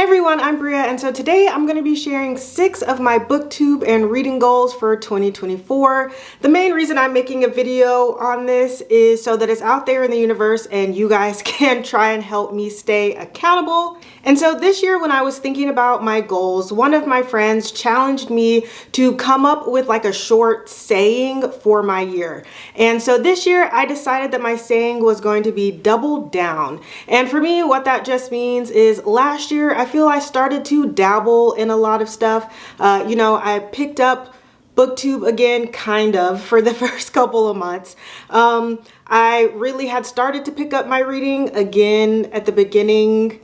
Everyone, I'm Brea, and so today I'm going to be sharing 6 of my booktube and reading goals for 2024. The main reason I'm making a video on this is so that it's out there in the universe and you guys can try and help me stay accountable. And so this year when I was thinking about my goals, one of my friends challenged me to come up with like a short saying for my year. And so this year I decided that my saying was going to be double down. And for me, what that just means is last year I feel I started to dabble in a lot of stuff. I picked up Booktube again, kind of, for the first couple of months. I really had started to pick up my reading again at the beginning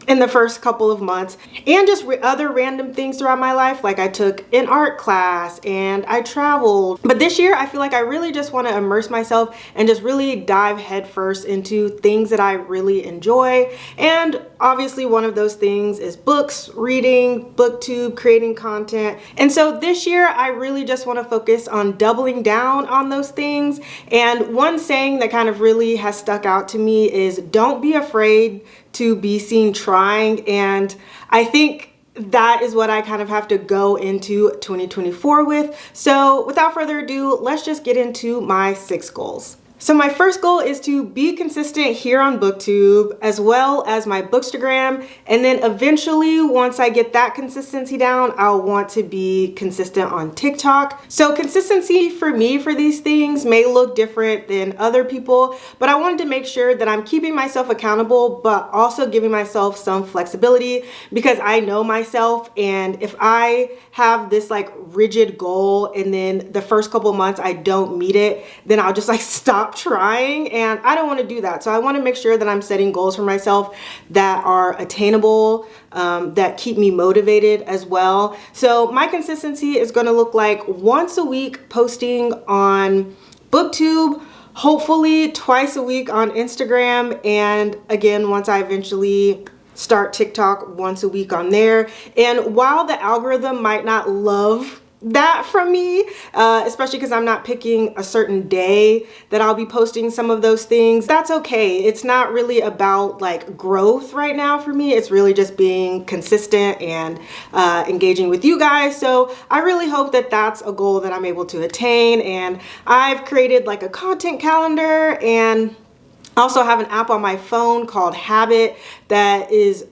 in the first couple of months, and just other random things throughout my life, like I took an art class and I traveled. But this year I feel like I really just want to immerse myself and just really dive headfirst into things that I really enjoy. And obviously one of those things is books, reading, booktube, creating content. And so this year I really just want to focus on doubling down on those things. And one saying that kind of really has stuck out to me is don't be afraid to be seen trying. And I think that is what I kind of have to go into 2024 with. So without further ado, let's just get into my 6 goals. So my first goal is to be consistent here on Booktube, as well as my Bookstagram. And then eventually, once I get that consistency down, I'll want to be consistent on TikTok. So consistency for me for these things may look different than other people, but I wanted to make sure that I'm keeping myself accountable, but also giving myself some flexibility, because I know myself. And if I have this like rigid goal and then the first couple months I don't meet it, then I'll just like stop trying, and I don't want to do that. So I want to make sure that I'm setting goals for myself that are attainable, that keep me motivated as well. So my consistency is going to look like once a week posting on Booktube, hopefully twice a week on Instagram, and again, once I eventually start TikTok, once a week on there. And while the algorithm might not love that from me, especially because I'm not picking a certain day that I'll be posting some of those things, that's okay. It's not really about like growth right now for me. It's really just being consistent and engaging with you guys. So I really hope that that's a goal that I'm able to attain. And I've created like a content calendar, and also have an app on my phone called Habit that is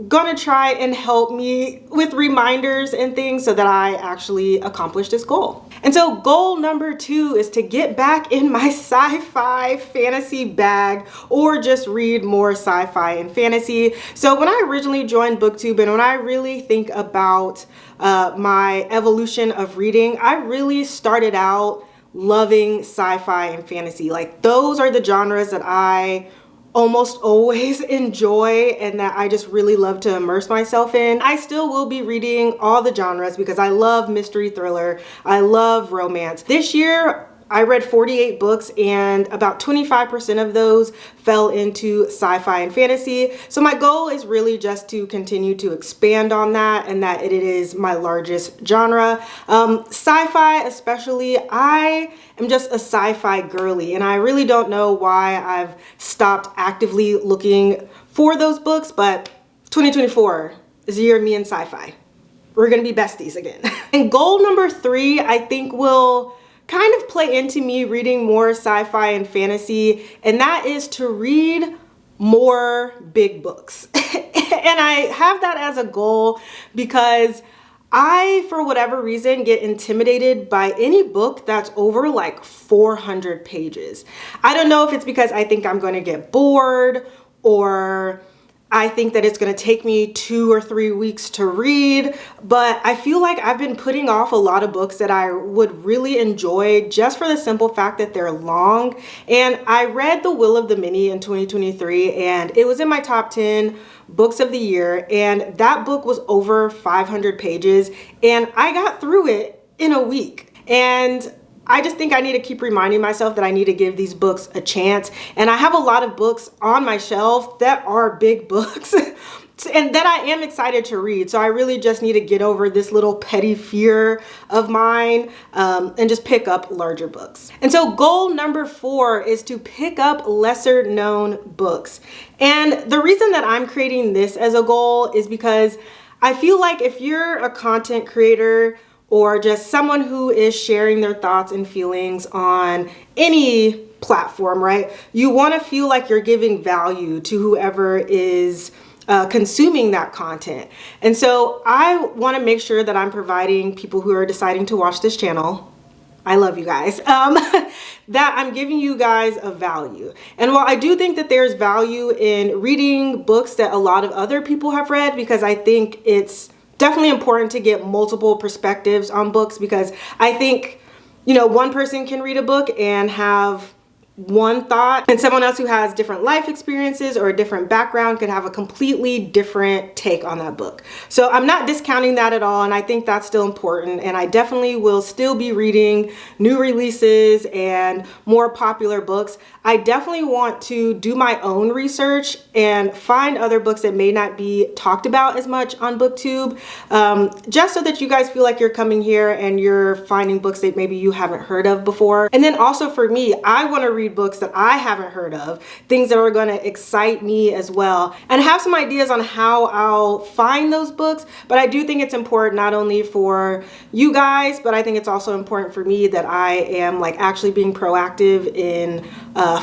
gonna try and help me with reminders and things so that I actually accomplish this goal. And so goal number 2 is to get back in my sci-fi fantasy bag, or just read more sci-fi and fantasy. So when I originally joined Booktube, and when I really think about my evolution of reading, I really started out loving sci-fi and fantasy. Like those are the genres that I almost always enjoy and that I just really love to immerse myself in. I still will be reading all the genres because I love mystery thriller, I love romance. This year I read 48 books, and about 25% of those fell into sci-fi and fantasy. So my goal is really just to continue to expand on that, and that it is my largest genre. Sci-fi especially, I am just a sci-fi girly, and I really don't know why I've stopped actively looking for those books, but 2024 is the year of me and sci-fi. We're gonna be besties again. And goal number 3, I think will kind of play into me reading more sci-fi and fantasy, and that is to read more big books. And I have that as a goal because I, for whatever reason, get intimidated by any book that's over like 400 pages. I don't know if it's because I think I'm going to get bored, or I think that it's going to take me 2 or 3 weeks to read, but I feel like I've been putting off a lot of books that I would really enjoy just for the simple fact that they're long. And I read The Will of the Many in 2023, and it was in my top 10 books of the year, and that book was over 500 pages, and I got through it in a week. And I just think I need to keep reminding myself that I need to give these books a chance. And I have a lot of books on my shelf that are big books. and that I am excited to read. So I really just need to get over this little petty fear of mine and just pick up larger books. And so goal number 4 is to pick up lesser known books. And the reason that I'm creating this as a goal is because I feel like if you're a content creator or just someone who is sharing their thoughts and feelings on any platform, right? You want to feel like you're giving value to whoever is consuming that content. And so I want to make sure that I'm providing people who are deciding to watch this channel, I love you guys, that I'm giving you guys a value. And while I do think that there's value in reading books that a lot of other people have read, because I think it's definitely important to get multiple perspectives on books, because I think, you know, one person can read a book and have one thought, and someone else who has different life experiences or a different background could have a completely different take on that book. So I'm not discounting that at all, and I think that's still important, and I definitely will still be reading new releases and more popular books. I definitely want to do my own research and find other books that may not be talked about as much on Booktube, just so that you guys feel like you're coming here and you're finding books that maybe you haven't heard of before. And then also for me, I want to read books that I haven't heard of, things that are going to excite me as well, and have some ideas on how I'll find those books. But I do think it's important not only for you guys, but I think it's also important for me that I am like actually being proactive in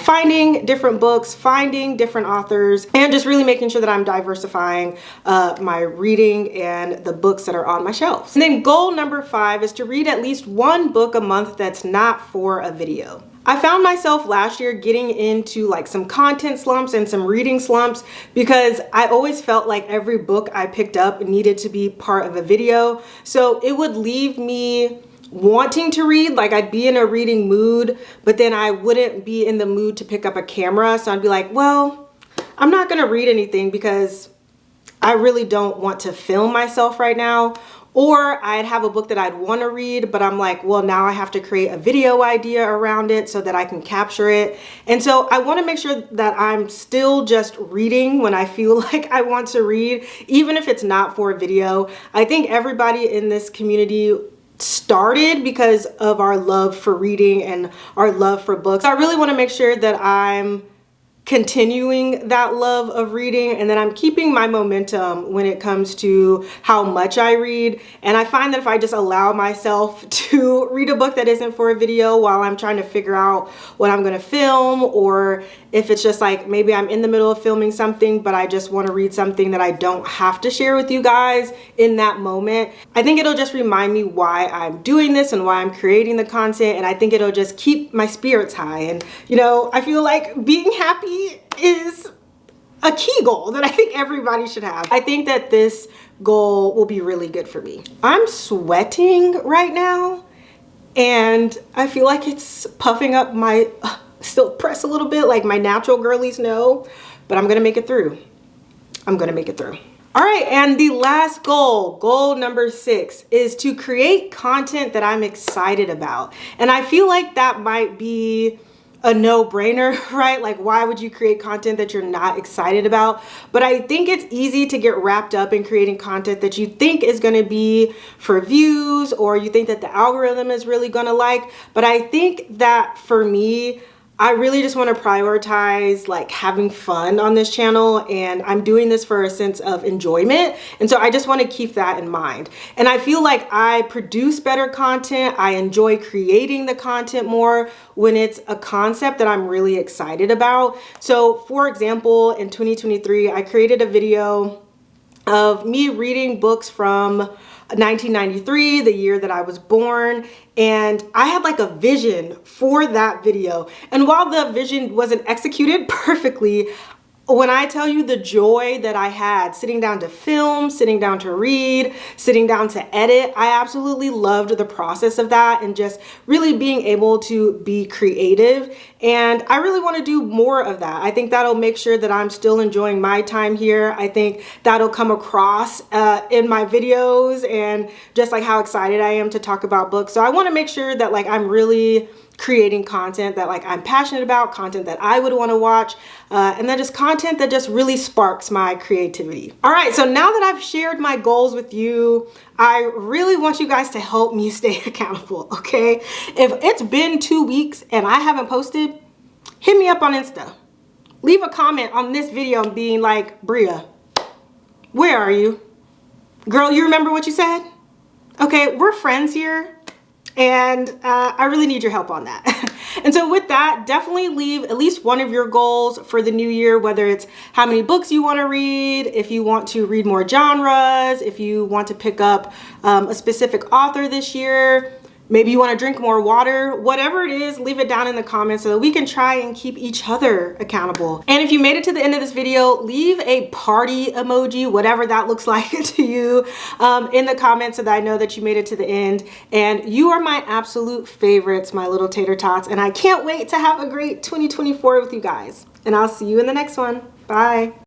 finding different books, finding different authors, and just really making sure that I'm diversifying my reading and the books that are on my shelves. And then goal number 5 is to read at least one book a month that's not for a video. I found myself last year getting into like some content slumps and some reading slumps because I always felt like every book I picked up needed to be part of a video. So it would leave me wanting to read, like I'd be in a reading mood, but then I wouldn't be in the mood to pick up a camera. So I'd be like, well, I'm not gonna read anything because I really don't want to film myself right now. Or I'd have a book that I'd want to read, but I'm like, well, now I have to create a video idea around it so that I can capture it. And so I want to make sure that I'm still just reading when I feel like I want to read, even if it's not for a video. I think everybody in this community started because of our love for reading and our love for books. I really want to make sure that I'm continuing that love of reading and that I'm keeping my momentum when it comes to how much I read. And I find that if I just allow myself to read a book that isn't for a video while I'm trying to figure out what I'm gonna film, or if it's just like maybe I'm in the middle of filming something but I just want to read something that I don't have to share with you guys in that moment, I think it'll just remind me why I'm doing this and why I'm creating the content, and I think it'll just keep my spirits high. And you know, I feel like being happy is a key goal that I think everybody should have. I think that this goal will be really good for me. I'm sweating right now and I feel like it's puffing up my still press a little bit, like my natural girlies know, but I'm gonna make it through. I'm gonna make it through. All right, and the last goal number 6, is to create content that I'm excited about. And I feel like that might be a no-brainer, right? Like, why would you create content that you're not excited about? But I think it's easy to get wrapped up in creating content that you think is going to be for views, or you think that the algorithm is really going to like. But I think that for me, I really just want to prioritize like having fun on this channel, and I'm doing this for a sense of enjoyment. And so I just want to keep that in mind. And I feel like I produce better content. I enjoy creating the content more when it's a concept that I'm really excited about. So for example, in 2023, I created a video of me reading books from 1993, the year that I was born, and I had like a vision for that video. And while the vision wasn't executed perfectly, when I tell you the joy that I had sitting down to film, sitting down to read, sitting down to edit, I absolutely loved the process of that and just really being able to be creative. And I really want to do more of that. I think that'll make sure that I'm still enjoying my time here. I think that'll come across in my videos and just like how excited I am to talk about books. So I want to make sure that like I'm really creating content that like I'm passionate about, content that I would want to watch, and then just content that just really sparks my creativity. All right, so now that I've shared my goals with you, I really want you guys to help me stay accountable, okay? If it's been 2 weeks and I haven't posted, hit me up on Insta. Leave a comment on this video being like, Brea, where are you? Girl, you remember what you said? Okay, we're friends here. And I really need your help on that. And so with that, definitely leave at least one of your goals for the new year, whether it's how many books you want to read, if you want to read more genres, if you want to pick up a specific author this year, maybe you want to drink more water, whatever it is, leave it down in the comments so that we can try and keep each other accountable. And if you made it to the end of this video, leave a party emoji, whatever that looks like to you, in the comments so that I know that you made it to the end. And you are my absolute favorites, my little tater tots. And I can't wait to have a great 2024 with you guys. And I'll see you in the next one. Bye.